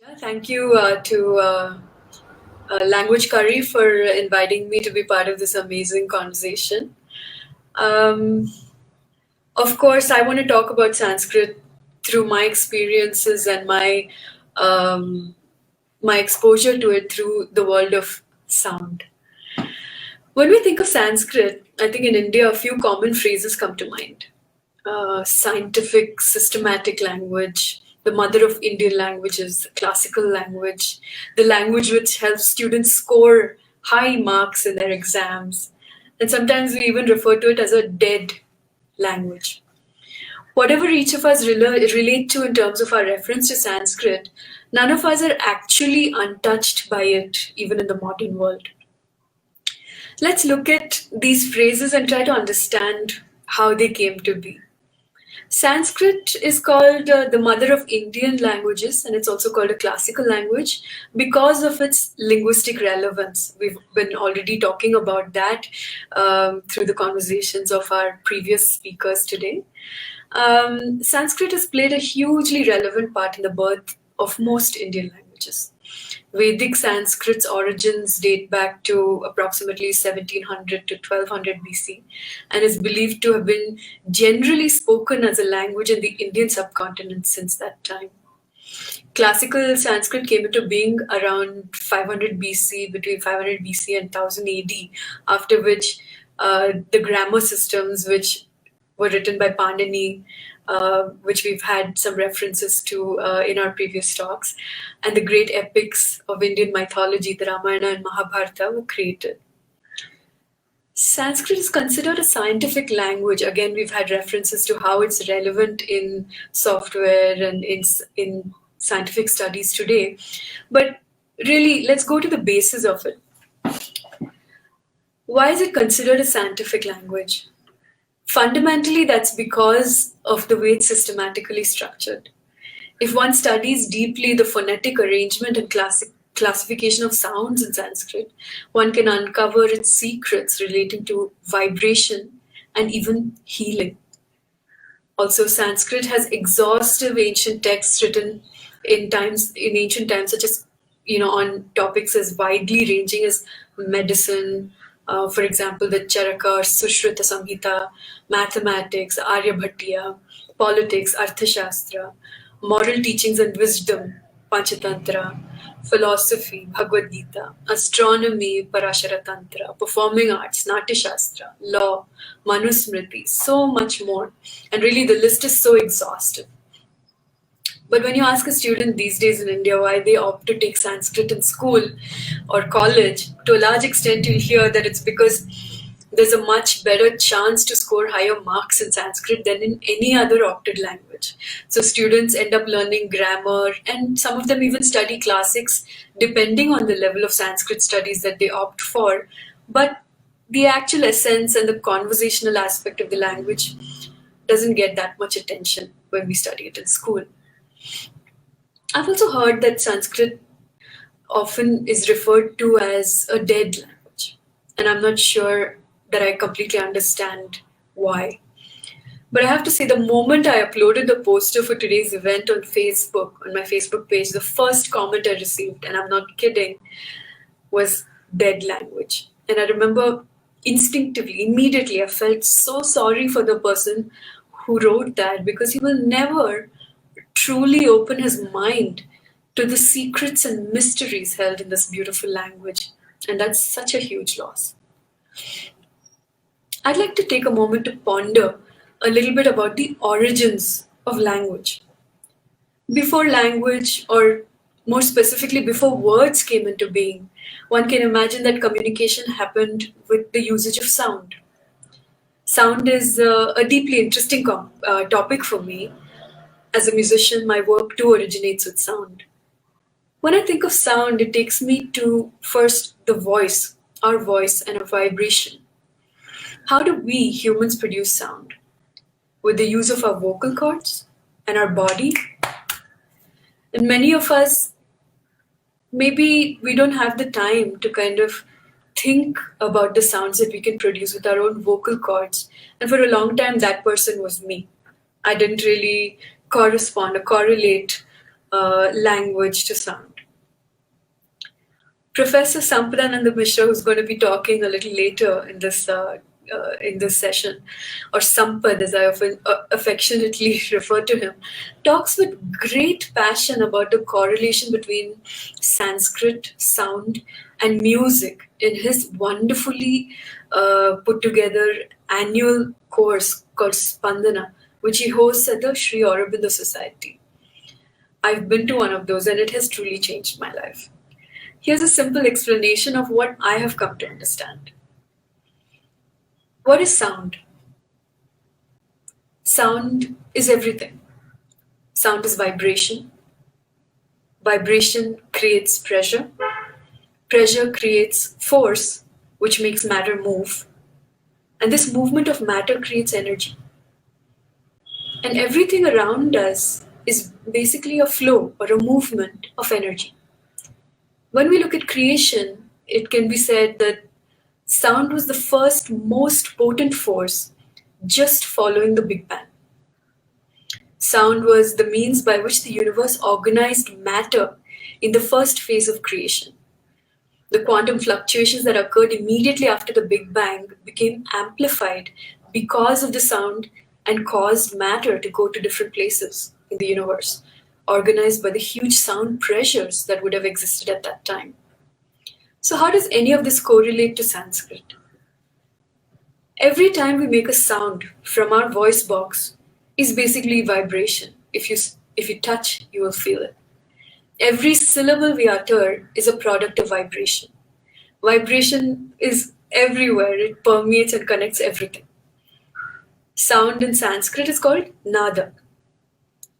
Yeah, thank you to Language Curry for inviting me to be part of this amazing conversation. Um, of course, I want to talk about Sanskrit through my experiences and um, my exposure to it through the world of sound. When we think of Sanskrit, I think in India a few common phrases come to mind. Scientific, systematic language, the mother of Indian languages, classical language, the language which helps students score high marks in their exams. And sometimes we even refer to it as a dead language. Whatever each of us relate to in terms of our reference to Sanskrit, none of us are actually untouched by it, even in the modern world. Let's look at these phrases and try to understand how they came to be. Sanskrit is called the mother of Indian languages, and it's also called a classical language because of its linguistic relevance. We've been already talking about that through the conversations of our previous speakers today. Sanskrit has played a hugely relevant part in the birth of most Indian languages. Vedic Sanskrit's origins date back to approximately 1700 to 1200 BC and is believed to have been generally spoken as a language in the Indian subcontinent since that time. Classical Sanskrit came into being around 500 BC, between 500 BC and 1000 AD, after which the grammar systems which were written by Panini, which we've had some references to in our previous talks, and the great epics of Indian mythology, the Ramayana and Mahabharata, were created. Sanskrit is considered a scientific language. Again, we've had references to how it's relevant in software and in scientific studies today. But really, let's go to the basis of it. Why is it considered a scientific language? Fundamentally, that's because of the way it's systematically structured. If one studies deeply the phonetic arrangement and classification of sounds in Sanskrit, one can uncover its secrets relating to vibration and even healing. Also, Sanskrit has exhaustive ancient texts written in ancient times, such as on topics as widely ranging as medicine, for example, the Charaka or Sushruta Samhita, mathematics, Aryabhatiya, politics, Arthashastra, moral teachings and wisdom, Panchatantra, philosophy, Bhagavad Gita, astronomy, Parashara Tantra, performing arts, Natya Shastra, law, Manusmriti, so much more. And really, the list is so exhaustive. But when you ask a student these days in India why they opt to take Sanskrit in school or college, to a large extent you'll hear that it's because there's a much better chance to score higher marks in Sanskrit than in any other opted language. So students end up learning grammar, and some of them even study classics depending on the level of Sanskrit studies that they opt for. But the actual essence and the conversational aspect of the language doesn't get that much attention when we study it in school. I've also heard that Sanskrit often is referred to as a dead language, and I'm not sure that I completely understand why. But I have to say, the moment I uploaded the poster for today's event on Facebook, on my Facebook page, the first comment I received, and I'm not kidding, was dead language. And I remember instinctively, immediately, I felt so sorry for the person who wrote that, because he will never truly open his mind to the secrets and mysteries held in this beautiful language. And that's such a huge loss. I'd like to take a moment to ponder a little bit about the origins of language. Before language, or more specifically before words came into being, one can imagine that communication happened with the usage of sound. Sound is a deeply interesting topic for me. As a musician, my work too originates with sound. When I think of sound, it takes me to first the voice, our voice, and a vibration. How do we humans produce sound? With the use of our vocal cords and our body? And many of us, maybe we don't have the time to kind of think about the sounds that we can produce with our own vocal cords. And for a long time, that person was me. I didn't really correspond or correlate language to sound. Professor Sampradananda Mishra, who's going to be talking a little later in this session, or Sampad, as I often affectionately refer to him, talks with great passion about the correlation between Sanskrit sound and music in his wonderfully put together annual course called Spandana, which he hosts at the Sri Aurobindo Society. I've been to one of those, and it has truly changed my life. Here's a simple explanation of what I have come to understand. What is sound? Sound is everything. Sound is vibration. Vibration creates pressure. Pressure creates force, which makes matter move. And this movement of matter creates energy. And everything around us is basically a flow or a movement of energy. When we look at creation, it can be said that sound was the first most potent force just following the Big Bang. Sound was the means by which the universe organized matter in the first phase of creation. The quantum fluctuations that occurred immediately after the Big Bang became amplified because of the sound and caused matter to go to different places in the universe, organized by the huge sound pressures that would have existed at that time. So how does any of this correlate to Sanskrit? Every time we make a sound from our voice box is basically vibration. If you touch, you will feel it. Every syllable we utter is a product of vibration. Vibration is everywhere. It permeates and connects everything. Sound in Sanskrit is called nada.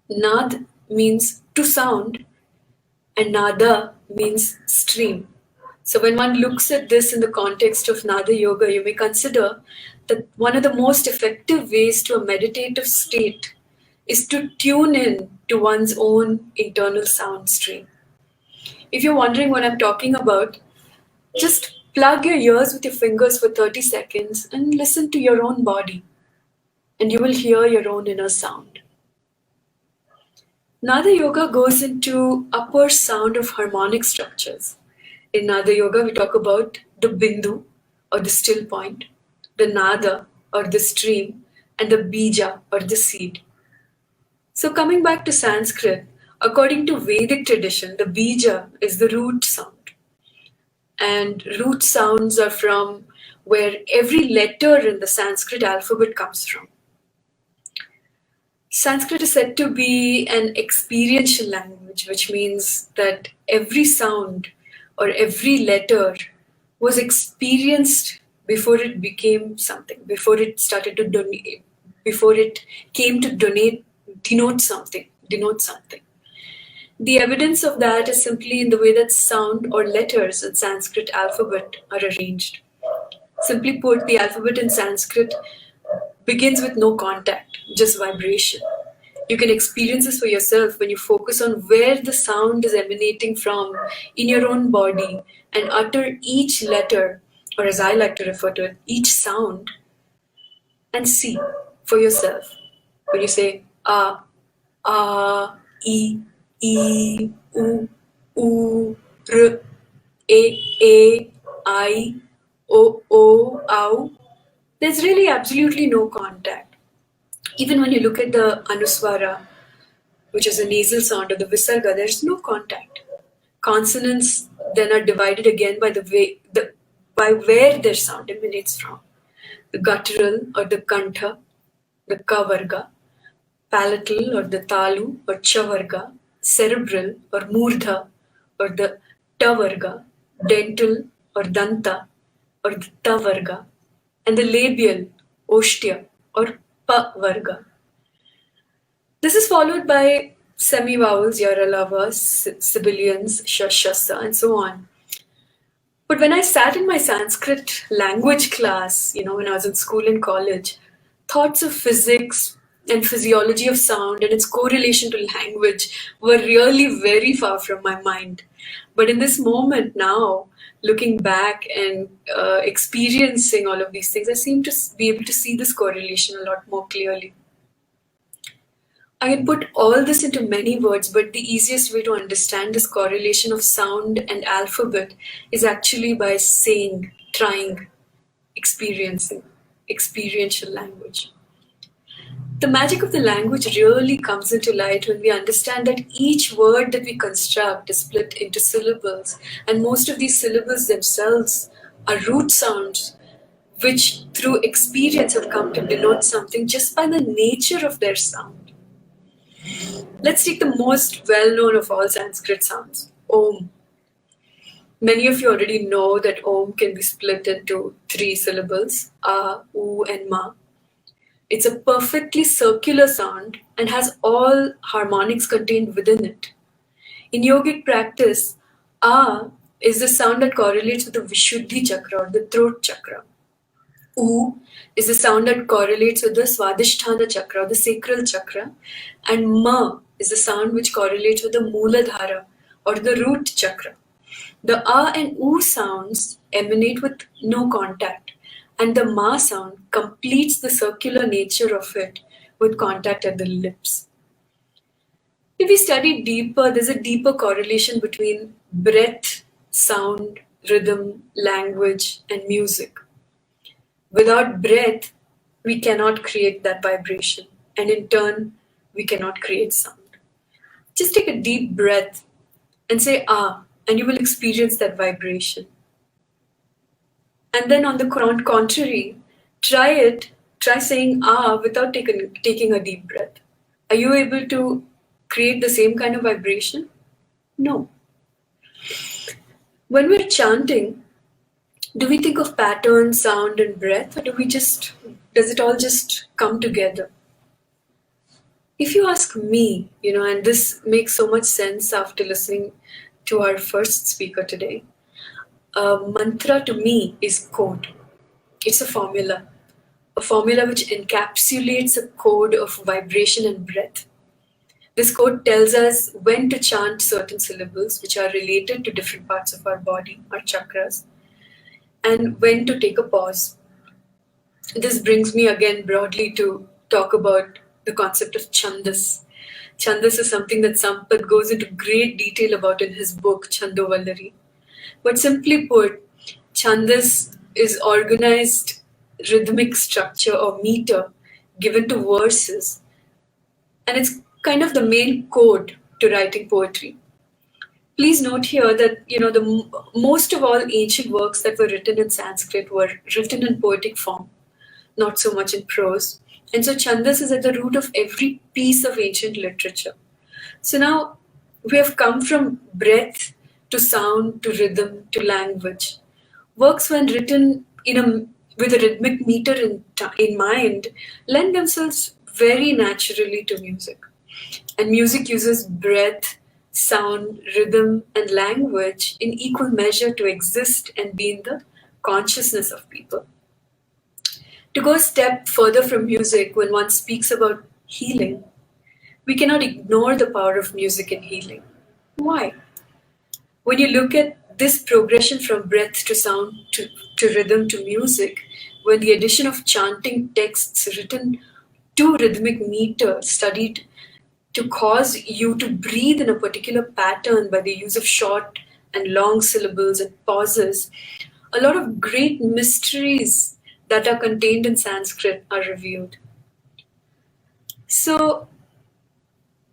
Nad means to sound, and nada means stream. So when one looks at this in the context of Nada Yoga, you may consider that one of the most effective ways to a meditative state is to tune in to one's own internal sound stream. If you're wondering what I'm talking about, just plug your ears with your fingers for 30 seconds and listen to your own body, and you will hear your own inner sound. Nada Yoga goes into upper sound of harmonic structures. In Nada Yoga, we talk about the bindu or the still point, the nada or the stream, and the bija or the seed. So coming back to Sanskrit, according to Vedic tradition, the bija is the root sound. And root sounds are from where every letter in the Sanskrit alphabet comes from. Sanskrit is said to be an experiential language, which means that every sound or every letter was experienced before it became something, before it started to donate, before it came to denote something. The evidence of that is simply in the way that sound or letters in Sanskrit alphabet are arranged. Simply put, the alphabet in Sanskrit begins with no contact, just vibration. You can experience this for yourself when you focus on where the sound is emanating from in your own body and utter each letter, or as I like to refer to it, each sound, and see for yourself. When you say ah, e, u, r, a, I, o, ow, there's really absolutely no contact. Even when you look at the anuswara, which is a nasal sound, or the visarga, there's no contact. Consonants then are divided again by where their sound emanates from. The guttural or the kantha, the kavarga, palatal or the talu or chavarga, cerebral or murdha or the tavarga, dental or danta or the tavarga, and the labial, oshtya or pavarga. This is followed by semi-vowels, yaralava, sibilants, shashasa, and so on. But when I sat in my Sanskrit language class, when I was in school and college, thoughts of physics and physiology of sound and its correlation to language were really very far from my mind. But in this moment now, looking back and experiencing all of these things, I seem to be able to see this correlation a lot more clearly. I can put all this into many words, but the easiest way to understand this correlation of sound and alphabet is actually by saying, trying, experiencing, experiential language. The magic of the language really comes into light when we understand that each word that we construct is split into syllables, and most of these syllables themselves are root sounds, which through experience have come to denote something just by the nature of their sound. Let's take the most well-known of all Sanskrit sounds, Om. Many of you already know that Om can be split into 3 syllables, A, U, and Ma. It's a perfectly circular sound and has all harmonics contained within it. In yogic practice, A is the sound that correlates with the Vishuddhi chakra or the throat chakra. U is the sound that correlates with the Swadhisthana chakra or the sacral chakra. And Ma is the sound which correlates with the Mooladhara or the root chakra. The A and U sounds emanate with no contact, and the Ma sound completes the circular nature of it with contact at the lips. If we study deeper, there's a deeper correlation between breath, sound, rhythm, language, and music. Without breath, we cannot create that vibration, and in turn, we cannot create sound. Just take a deep breath and say Ah, and you will experience that vibration. And then on the contrary, try saying Ah without taking a deep breath. Are you able to create the same kind of vibration? No. When we're chanting, do we think of pattern, sound, and breath, or does it all just come together? If you ask me, and this makes so much sense after listening to our first speaker today, mantra to me is code. It's a formula which encapsulates a code of vibration and breath. This code tells us when to chant certain syllables which are related to different parts of our body, our chakras, and when to take a pause. This brings me again broadly to talk about the concept of chandas. Chandas is something that Sampath goes into great detail about in his book Chandovallari. But simply put, chandas is organized rhythmic structure or meter given to verses, and it's kind of the main code to writing poetry. Please note here that most of all ancient works that were written in Sanskrit were written in poetic form, not so much in prose. And so chandas is at the root of every piece of ancient literature. So now we have come from breath to sound to rhythm to language. Works when written with a rhythmic meter in mind lend themselves very naturally to music. And music uses breath, sound, rhythm, and language in equal measure to exist and be in the consciousness of people. To go a step further from music, when one speaks about healing, we cannot ignore the power of music in healing. Why? When you look at this progression from breath to sound to rhythm to music, when the addition of chanting texts written to rhythmic meter studied to cause you to breathe in a particular pattern by the use of short and long syllables and pauses, a lot of great mysteries that are contained in Sanskrit are revealed. So,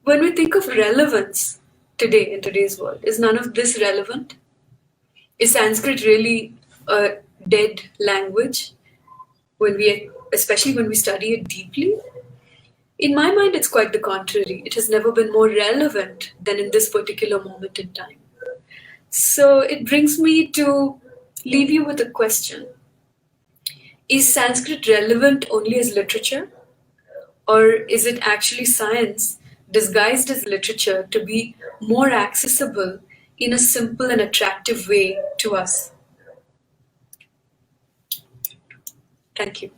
when we think of relevance today in today's world, is none of this relevant? Is Sanskrit really a dead language, especially when we study it deeply? In my mind, it's quite the contrary. It has never been more relevant than in this particular moment in time. So it brings me to leave you with a question. Is Sanskrit relevant only as literature? Or is it actually science disguised as literature to be more accessible in a simple and attractive way to us? Thank you.